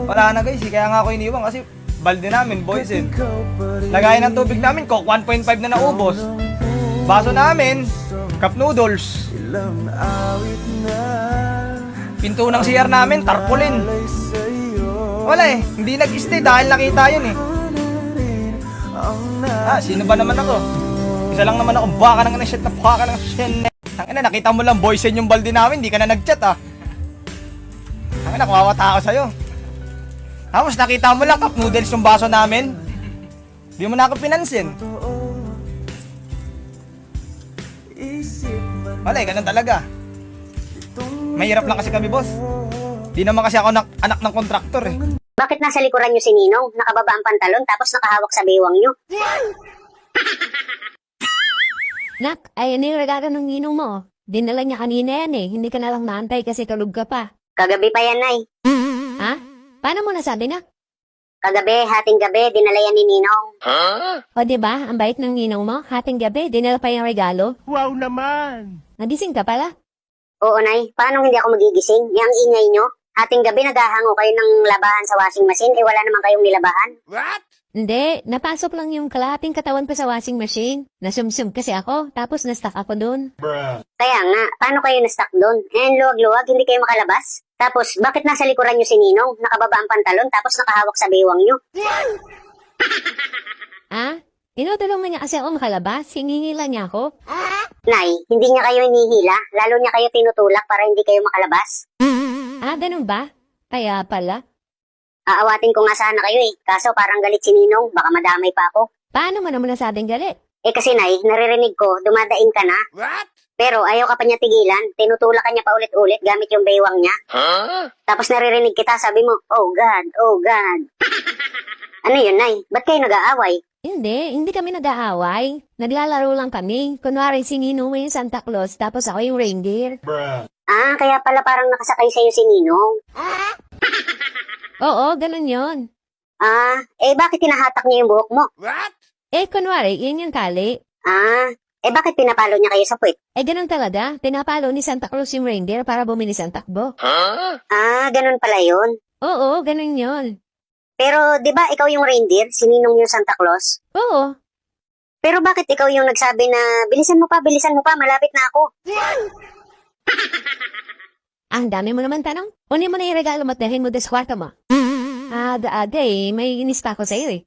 Wala na guys, kaya nga ako iniwan kasi balde namin, boys eh. Lagayan ng tubig namin, Coke 1.5 na naubos. Baso namin, cup noodles. Pinto ng CR namin, tarpaulin. Wala eh, hindi nag-stay dahil nakita yun eh. Sino ba naman ako? Isa lang naman ako, baka nang shit na baka nang shit. Tangina, nakita mo lang boys yung balde namin, hindi ka na nag-chat ah. Tangina, kuwawata ako sa'yo. Tapos nakita mo lang cup noodles yung baso namin. Hindi mo na ako pinansin. Wala eh, ganun talaga. Mahirap lang kasi kami, boss. Di naman kasi ako anak ng kontraktor eh. Bakit nasa likuran nyo si Ninong? Nakababa ang pantalon tapos nakahawak sa bewang nyo. Nak, ayan yung regalo ng ninong mo. Dinala niya kanina yan eh. Hindi ka nalang naantay kasi tulog ka pa. Kagabi pa yan, Nay. Ha? Paano mo nasabi, Nak? Kagabi, hating gabi, dinala yan ni Ninong. O diba, ang bait ng ninong mo, hating gabi, dinala pa yung regalo. Wow naman! Nagising ka pala? Oo, Nay. Paano hindi ako magigising? Yang ingay nyo? Hating gabi naghahango kayo ng labahan sa washing machine, eh wala naman kayong nilabahan. What? Hindi, napasok lang yung kalahating katawan ko sa washing machine. Nasumsum kasi ako, tapos na-stuck ako dun. Kaya nga, paano kayo na-stuck doon? Luwag-luwag, hindi kayo makalabas? Tapos, bakit nasa likuran nyo si Ninong? Nakababa ang pantalon, tapos nakahawak sa bewang nyo? Tinutulungan niya kasi ako makalabas, hingihila niya ako. Nay, hindi niya kayo hinihila, lalo niya kayo tinutulak para hindi kayo makalabas. Ganun ba? Kaya pala. Aawatin ko nga sana kayo eh, kaso parang galit si Ninong, baka madamay pa ako. Paano mo naman nasabing galit? Eh kasi Nay, naririnig ko, dumadaing ka na. What? Pero ayaw ka pa niya tigilan, tinutulak ka niya pa ulit-ulit gamit yung baywang niya. Tapos naririnig kita, sabi mo, oh God, oh God. Ano yun, Nay? Ba't kayo nag-aaway? Hindi kami nag-aaway. Naglalaro lang kami. Kunwari si Ninong yung Santa Claus, tapos ako yung reindeer. Kaya pala parang nakasakay sa'yo si Ninong. Oo, ganun yon. Bakit hinahatak niya yung buhok mo? What? Kunwari, yun yung tali. Bakit pinapalo niya kayo sa puwit? Ganun talaga. Pinapalo ni Santa Claus yung reindeer para bumilis ang takbo. Ganun pala yun. Oo, ganun yon. Pero, di ba ikaw yung reindeer, si Ninong yung Santa Claus? Oo. Pero bakit ikaw yung nagsabi na, bilisan mo pa, malapit na ako? Ang dami mo naman tanong. Kunin mo na yung regalo mo at dalhin mo sa kwarto mo. Aga-aga may inis pa ako sa'yo eh.